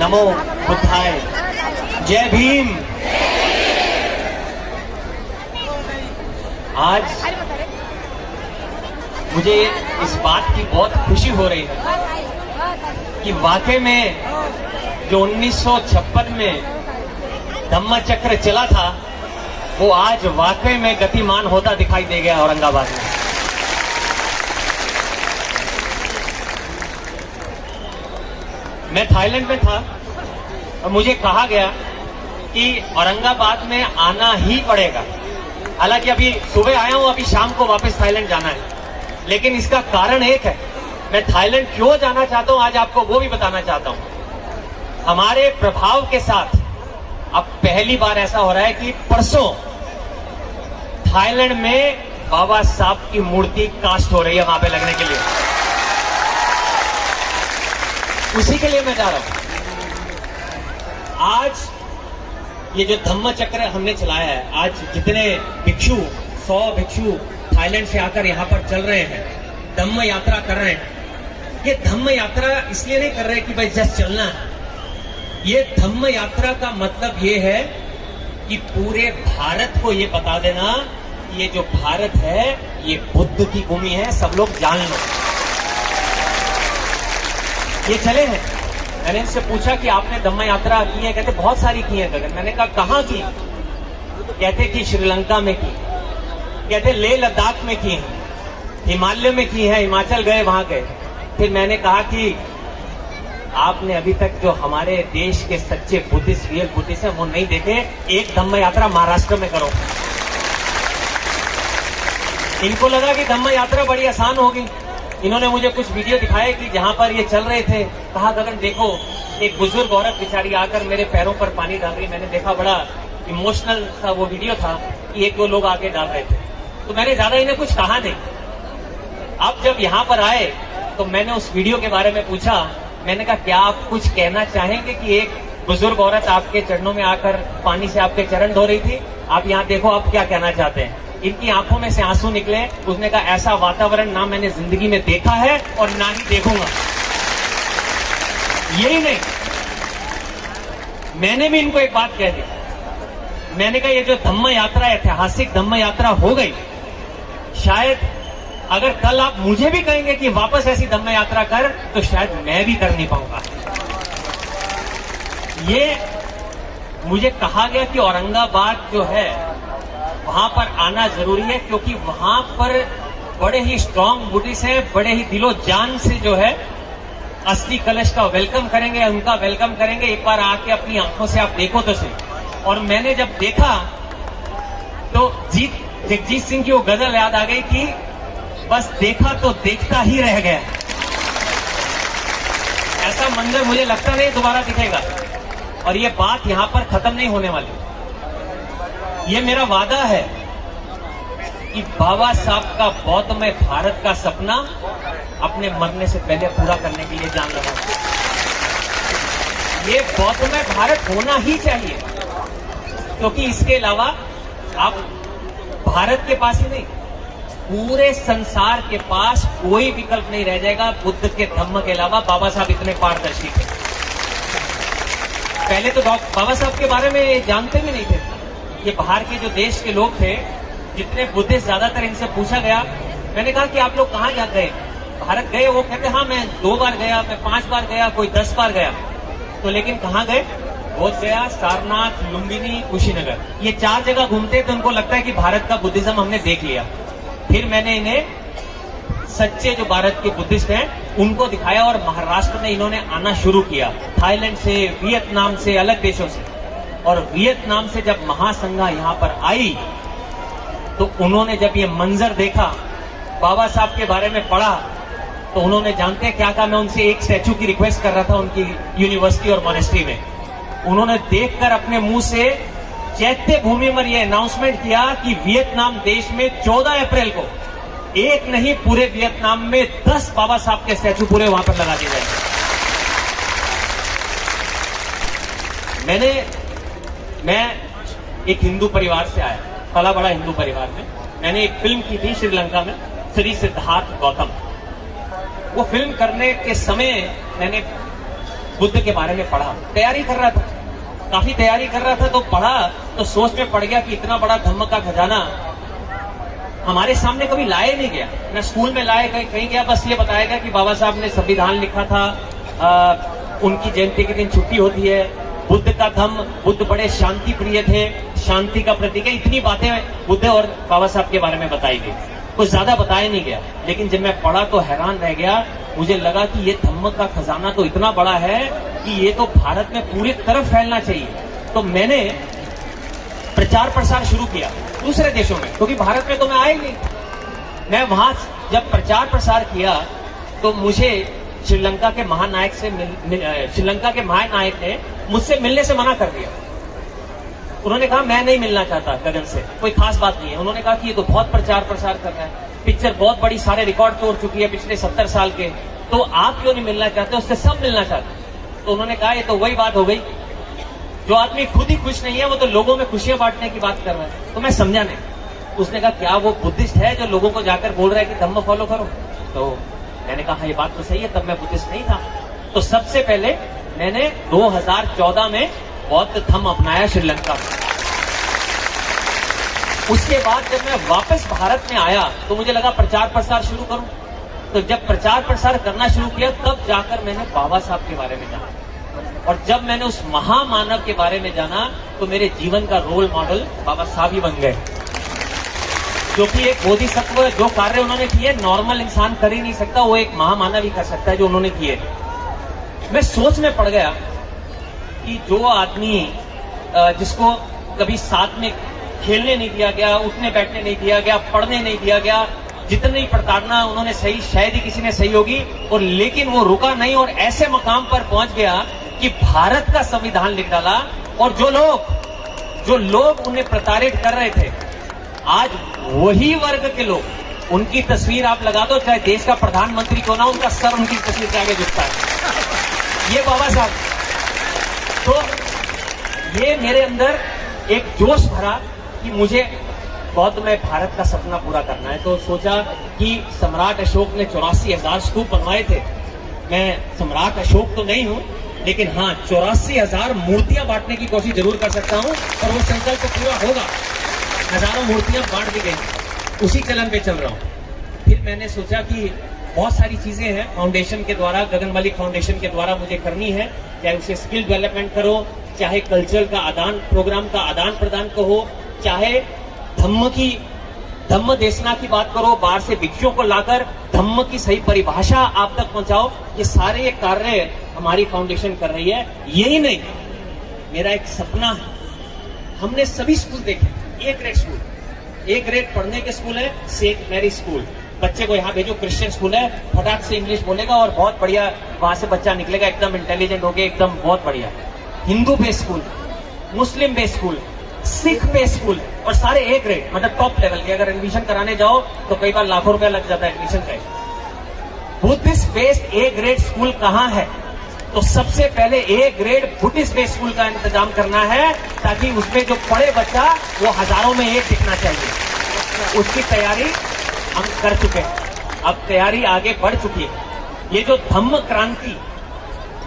नमो बुद्धाय। जय भीम। आज मुझे इस बात की बहुत खुशी हो रही है कि वाकई में जो 1956 में धम्म चक्र चला था वो आज वाकई में गतिमान होता दिखाई दे गया औरंगाबाद में। मैं थाईलैंड में था और मुझे कहा गया कि औरंगाबाद में आना ही पड़ेगा। हालांकि अभी सुबह आया हूं, अभी शाम को वापस थाईलैंड जाना है, लेकिन इसका कारण एक है। मैं थाईलैंड क्यों जाना चाहता हूं आज आपको वो भी बताना चाहता हूं। हमारे प्रभाव के साथ अब पहली बार ऐसा हो रहा है कि परसों थाईलैंड में बाबा साहब की मूर्ति कास्ट हो रही है वहां पे लगने के लिए। उसी के लिए मैं जा रहा हूं। आज ये जो धम्म चक्र हमने चलाया है, आज जितने भिक्षु 100 भिक्षु थाईलैंड से आकर यहाँ पर चल रहे हैं, धम्म यात्रा कर रहे हैं। ये धम्म यात्रा इसलिए नहीं कर रहे कि भाई जस्ट चलना है। ये धम्म यात्रा का मतलब ये है कि पूरे भारत को ये बता देना कि ये जो भारत है ये बुद्ध की भूमि है, सब लोग जान लो। ये चले हैं। मैंने इनसे पूछा कि आपने धम्म यात्रा की है? कहते बहुत सारी की है गगन। मैंने कहा कहाँ की? कहते कि श्रीलंका में की, कहते लेह लद्दाख में की है, हिमालय में की है, हिमाचल गए, वहां गए। फिर मैंने कहा कि आपने अभी तक जो हमारे देश के सच्चे बुद्धिस्ट, रियल बुद्धिस्ट है वो नहीं देखे। एक धम्म यात्रा महाराष्ट्र में करो। इनको लगा कि धम्म यात्रा बड़ी आसान होगी। इन्होंने मुझे कुछ वीडियो दिखाए कि जहां पर ये चल रहे थे। कहा गगन देखो, एक बुजुर्ग औरत बेचारी आकर मेरे पैरों पर पानी डाल रही। मैंने देखा, बड़ा इमोशनल सा वो वीडियो था कि एक दो लोग आके डाल रहे थे। तो मैंने ज्यादा इन्हें कुछ कहा नहीं। अब जब यहाँ पर आए तो मैंने उस वीडियो के बारे में पूछा। मैंने कहा क्या आप कुछ कहना चाहेंगे कि एक बुजुर्ग औरत आपके चरणों में आकर पानी से आपके चरण धो रही थी, आप यहाँ देखो, आप क्या कहना चाहते हैं? इनकी आंखों में से आंसू निकले। उसने कहा ऐसा वातावरण ना मैंने जिंदगी में देखा है और ना ही देखूंगा। यही नहीं, मैंने भी इनको एक बात कह दी। मैंने कहा ये जो धम्म यात्रा, ऐतिहासिक धम्म यात्रा हो गई, शायद अगर कल आप मुझे भी कहेंगे कि वापस ऐसी धम्म यात्रा कर, तो शायद मैं भी कर नहीं पाऊंगा। ये मुझे कहा गया कि औरंगाबाद जो है वहां पर आना जरूरी है, क्योंकि वहां पर बड़े ही स्ट्रांग बुद्धिस्ट हैं, बड़े ही दिलो जान से जो है अस्थि कलश का वेलकम करेंगे, उनका वेलकम करेंगे। एक बार आके अपनी आंखों से आप देखो तो सही। और मैंने जब देखा तो जगजीत सिंह की वो गजल याद आ गई कि बस देखा तो देखता ही रह गया। ऐसा मंजर मुझे लगता नहीं दोबारा दिखेगा। और ये बात यहां पर खत्म नहीं होने वाली। ये मेरा वादा है कि बाबा साहब का बौद्धमय भारत का सपना अपने मरने से पहले पूरा करने के लिए जान लगा। ये बौद्धमय भारत होना ही चाहिए, क्योंकि इसके अलावा आप भारत के पास ही नहीं, पूरे संसार के पास कोई विकल्प नहीं रह जाएगा बुद्ध के धम्म के अलावा। बाबा साहब इतने पारदर्शी थे। पहले तो बाबा साहब के बारे में जानते भी नहीं थे। ये बाहर के जो देश के लोग थे, जितने बुद्धिस्ट, ज्यादातर इनसे पूछा गया। मैंने कहा कि आप लोग कहाँ जा गए, भारत गए? वो कहते हाँ मैं 2 बार गया, मैं 5 बार गया, कोई 10 बार गया। तो लेकिन कहाँ गए? बोध गया, सारनाथ, लुम्बिनी, कुशीनगर, ये 4 जगह घूमते तो उनको लगता है कि भारत का बुद्धिज्म हमने देख लिया। फिर मैंने इन्हें सच्चे जो भारत के बुद्धिस्ट हैं उनको दिखाया और महाराष्ट्र में इन्होंने आना शुरू किया, थाईलैंड से, वियतनाम से, अलग देशों से। और वियतनाम से जब महासंघा यहाँ पर आई तो उन्होंने जब ये मंजर देखा, बाबा साहब के बारे में पढ़ा, तो उन्होंने जानते हैं क्या कहा? मैं उनसे एक स्टैचू की रिक्वेस्ट कर रहा था उनकी यूनिवर्सिटी और मॉनेस्ट्री में। उन्होंने देखकर अपने मुंह से चैत्य भूमि पर यह अनाउंसमेंट किया कि वियतनाम देश में 14 अप्रैल को एक नहीं पूरे वियतनाम में 10 बाबा साहब के स्टैचू पूरे वहां पर लगा दिए जाएंगे। मैं एक हिंदू परिवार से आया, पला बड़ा हिंदू परिवार में। मैंने एक फिल्म की थी श्रीलंका में, श्री सिद्धार्थ गौतम। वो फिल्म करने के समय मैंने बुद्ध के बारे में पढ़ा, तैयारी कर रहा था, काफी तैयारी कर रहा था, तो पढ़ा तो सोच में पड़ गया कि इतना बड़ा धम्म का खजाना हमारे सामने कभी लाया नहीं गया, न स्कूल में लाया कहीं गया। बस ये बताया गया कि बाबा साहब ने संविधान लिखा था, उनकी जयंती के दिन छुट्टी होती है, बुद्ध का धम्म, बुद्ध बड़े शांति प्रिय थे, शांति का प्रतीक है, इतनी बातें बुद्ध और बाबा साहब के बारे में बताई गई, कुछ ज्यादा बताया नहीं गया। लेकिन जब मैं पढ़ा तो हैरान रह गया, मुझे लगा कि ये धम्म का खजाना तो इतना बड़ा है कि ये तो भारत में पूरी तरफ फैलना चाहिए। तो मैंने प्रचार प्रसार शुरू किया दूसरे देशों में, क्योंकि भारत में तो मैं आया ही नहीं। मैं वहां जब प्रचार प्रसार किया तो मुझे श्रीलंका के महानायक श्रीलंका के महानायक ने मुझसे मिलने से मना कर दिया। उन्होंने कहा मैं नहीं मिलना चाहता गगन से, कोई खास बात नहीं है। उन्होंने कहा कि ये तो बहुत प्रचार प्रसार कर रहा है, पिक्चर बहुत बड़ी, सारे रिकॉर्ड तोड़ चुकी है पिछले 70 साल के, तो आप क्यों नहीं मिलना चाहते? उससे सब मिलना चाहते। तो उन्होंने कहा ये तो वही बात हो गई, जो आदमी खुद ही खुश नहीं है वो तो लोगों में खुशियां बांटने की बात कर रहा है। तो मैं समझा नहीं। उसने कहा क्या वो बुद्धिस्ट है जो लोगों को जाकर बोल रहा है कि धम्म फॉलो करो? तो मैंने कहा ये बात तो सही है, तब मैं बुद्धिस्ट नहीं था। तो सबसे पहले मैंने 2014 में बौद्ध धम्म अपनाया श्रीलंका में। उसके बाद जब मैं वापस भारत में आया तो मुझे लगा प्रचार प्रसार शुरू करूं। तो जब प्रचार प्रसार करना शुरू किया तब जाकर मैंने बाबा साहब के बारे में जाना, और जब मैंने उस महामानव के बारे में जाना तो मेरे जीवन का रोल मॉडल बाबा साहब ही बन गए, जो कि एक बोधिसत्व, जो कार्य उन्होंने किए नॉर्मल इंसान कर ही नहीं सकता, वो एक महामानव ही कर सकता है जो उन्होंने किए। मैं सोच में पड़ गया कि जो आदमी जिसको कभी साथ में खेलने नहीं दिया गया, उठने बैठने नहीं दिया गया, पढ़ने नहीं दिया गया, जितनी प्रताड़ना उन्होंने सही, शायद ही किसी ने सही होगी, और लेकिन वो रुका नहीं और ऐसे मकाम पर पहुंच गया कि भारत का संविधान लिख डाला। और जो लोग उन्हें प्रताड़ित कर रहे थे, आज वही वर्ग के लोग, उनकी तस्वीर आप लगा दो, चाहे देश का प्रधानमंत्री क्यों ना, उनका सर उनकी तस्वीर के आगे झुकता है। ये बाबा साहब, तो ये मेरे अंदर एक जोश भरा कि मुझे बौद्ध में भारत का सपना पूरा करना है। तो सोचा कि सम्राट अशोक ने 84,000 स्तूप बनवाए थे। मैं सम्राट अशोक तो नहीं हूं, लेकिन हाँ 84,000 मूर्तियां बांटने की कोशिश जरूर कर सकता हूं, और वो संकल्प पूरा होगा। हजारों मूर्तियां बांट दी गई, उसी चलन पे चल रहा हूं। फिर मैंने सोचा कि बहुत सारी चीजें हैं फाउंडेशन के द्वारा, गगन मलिक फाउंडेशन के द्वारा मुझे करनी है, चाहे उसे स्किल डेवलपमेंट करो, चाहे कल्चर का आदान, प्रोग्राम का आदान प्रदान कहो, चाहे धम्म देशना की बात करो, बाहर से भिक्षुओं को लाकर धम्म की सही परिभाषा आप तक पहुंचाओ। ये सारे कार्य हमारी फाउंडेशन कर रही है। यही नहीं, मेरा एक सपना है, हमने सभी स्कूल देखे, A grade school, A grade पढ़ने के स्कूल है, सेंट मैरी स्कूल, बच्चे को यहाँ भेजो, क्रिश्चियन स्कूल है, फटाक से इंग्लिश बोलेगा और बहुत बढ़िया वहां से बच्चा निकलेगा, एकदम इंटेलिजेंट हो गया, एकदम बहुत बढ़िया। हिंदू बेस्ड स्कूल, मुस्लिम बेस्ड स्कूल, सिख बेस्ड स्कूल, और सारे ए ग्रेड, मतलब टॉप लेवल के। अगर एडमिशन कराने जाओ तो कई बार लाखों रुपया लग जाता है एडमिशन का। Buddhist based A grade school कहाँ है? तो सबसे पहले A grade Buddhist based school का इंतजाम करना है, ताकि उसमें जो पढ़े बच्चा वो हजारों में एक दिखना चाहिए। उसकी तैयारी हम कर चुके हैं, अब तैयारी आगे बढ़ चुकी है। ये जो धम्म क्रांति,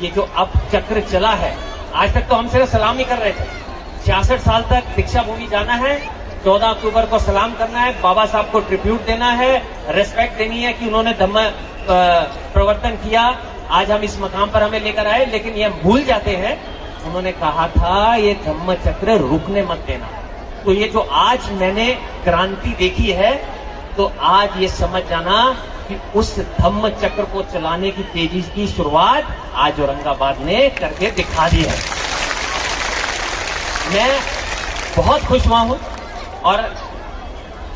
ये जो अब चक्र चला है, आज तक तो हम सिर्फ सलाम ही कर रहे थे। 66 साल तक दीक्षा भूमि जाना है, 14 अक्टूबर को सलाम करना है, बाबा साहब को ट्रिब्यूट देना है, रेस्पेक्ट देनी है कि उन्होंने धम्म प्रवर्तन किया, आज हम इस मकाम पर हमें लेकर आए। लेकिन ये भूल जाते हैं, उन्होंने कहा था ये धम्म चक्र रुकने मत देना। तो ये जो आज मैंने क्रांति देखी है, तो आज ये समझ जाना कि उस धम्म चक्र को चलाने की तेजी की शुरुआत आज औरंगाबाद ने करके दिखा दी है। मैं बहुत खुश हुआ हूं, और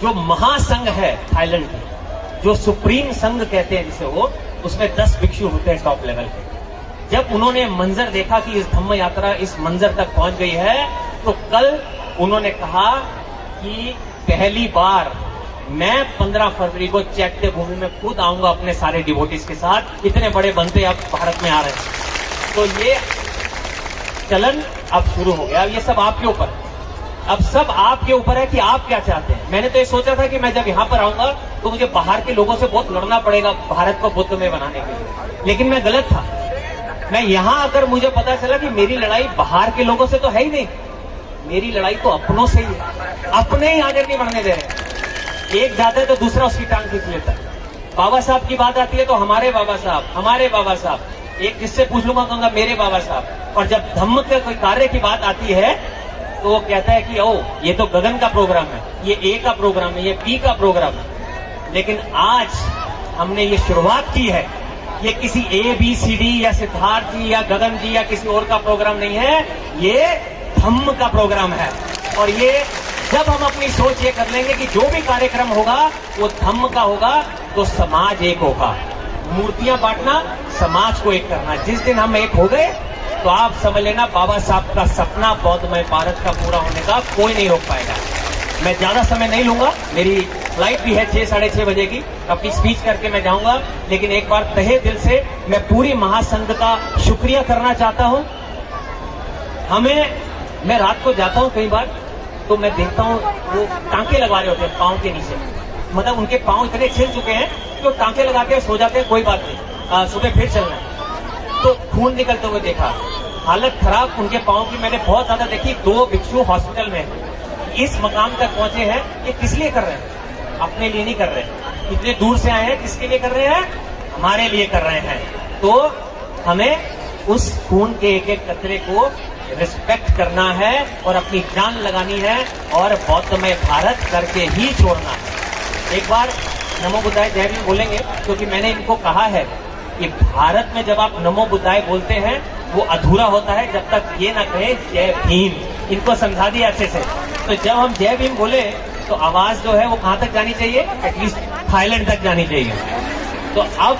जो महासंघ है थाईलैंड का, जो सुप्रीम संघ कहते हैं जिसे वो, उसमें 10 भिक्षु होते हैं टॉप लेवल के। जब उन्होंने मंजर देखा कि इस धम्म यात्रा इस मंजर तक पहुंच गई है, तो कल उन्होंने कहा कि पहली बार मैं 15 फरवरी को चैत्य भूमि में खुद आऊंगा अपने सारे डिवोटीज के साथ। इतने बड़े बनते अब भारत में आ रहे हैं, तो ये चलन अब शुरू हो गया। ये सब आपके ऊपर, अब सब आपके ऊपर है कि आप क्या चाहते हैं। मैंने तो ये सोचा था कि मैं जब यहाँ पर आऊंगा तो मुझे बाहर के लोगों से बहुत लड़ना पड़ेगा भारत को बुद्ध में बनाने के लिए, लेकिन मैं गलत था। मैं यहां आकर मुझे पता चला कि मेरी लड़ाई बाहर के लोगों से तो है ही नहीं, मेरी लड़ाई तो अपनों से ही है। अपने ही आगे नहीं बढ़ने दे रहे। एक जाता है तो दूसरा उसकी टांग खींच लेता है। बाबा साहब की बात आती है तो हमारे बाबा साहब, हमारे बाबा साहब। एक जिससे पूछ लूंगा कहूंगा मेरे बाबा साहब। और जब धम्म के कोई कार्य की बात आती है तो वो कहता है कि ओ ये तो गगन का प्रोग्राम है, ये ए का प्रोग्राम है, ये बी का प्रोग्राम है। लेकिन आज हमने ये शुरुआत की है, ये किसी ए बी सी डी या सिद्धार्थ जी या गगन जी या किसी और का प्रोग्राम नहीं है, ये धम्म का प्रोग्राम है। और ये जब हम अपनी सोच ये कर लेंगे कि जो भी कार्यक्रम होगा वो धम्म का होगा तो समाज एक होगा। मूर्तियां बांटना, समाज को एक करना। जिस दिन हम एक हो गए तो आप समझ लेना बाबा साहब का सपना बौद्धमय भारत का पूरा होने का कोई नहीं रोक पाएगा। मैं ज्यादा समय नहीं लूंगा, मेरी फ्लाइट भी है 6 साढ़े 6 बजे की। अपनी स्पीच करके मैं जाऊंगा, लेकिन एक बार तहे दिल से मैं पूरी महासंघ का शुक्रिया करना चाहता हूं। मैं रात को जाता हूं कई बार तो मैं देखता हूं वो टांके लगा रहे होते हैं पांव के नीचे, मतलब उनके पांव इतने छिल चुके हैं कि वो टांके लगा के सो जाते हैं, कोई बात नहीं, सुबह फिर चलना है। तो खून निकलते हुए देखा, हालत खराब उनके पांव की मैंने बहुत ज्यादा देखी। 2 भिक्षु हॉस्पिटल में इस मकाम तक पहुंचे हैं। ये किस लिए कर रहे हैं? अपने लिए नहीं कर रहे हैं। इतने दूर से आए हैं, किसके लिए कर रहे हैं? हमारे लिए कर रहे हैं। तो हमें उस खून के एक एक कतरे को रिस्पेक्ट करना है और अपनी जान लगानी है और बौद्धमय भारत करके ही छोड़ना है। एक बार नमो बुद्धाय जय भीम बोलेंगे, क्योंकि मैंने इनको कहा है कि भारत में जब आप नमो बुद्धाय बोलते हैं वो अधूरा होता है जब तक ये ना कहें जय भीम। इनको समझा दिया अच्छे से। तो जब हम जय भीम बोले तो आवाज जो है वो कहां तक जानी चाहिए? एटलीस्ट थाईलैंड तक जानी चाहिए। तो अब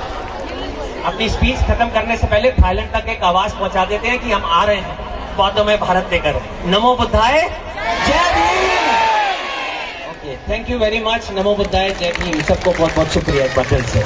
अपनी स्पीच खत्म करने से पहले थाईलैंड तक एक आवाज पहुंचा देते हैं कि हम आ रहे हैं बौद्धमय भारत लेकर। नमो बुद्धाय जय Bhim. Okay, thank you very much. नमो बुद्धाय जय भीम। सबको बहुत बहुत शुक्रिया एक बार दिल से।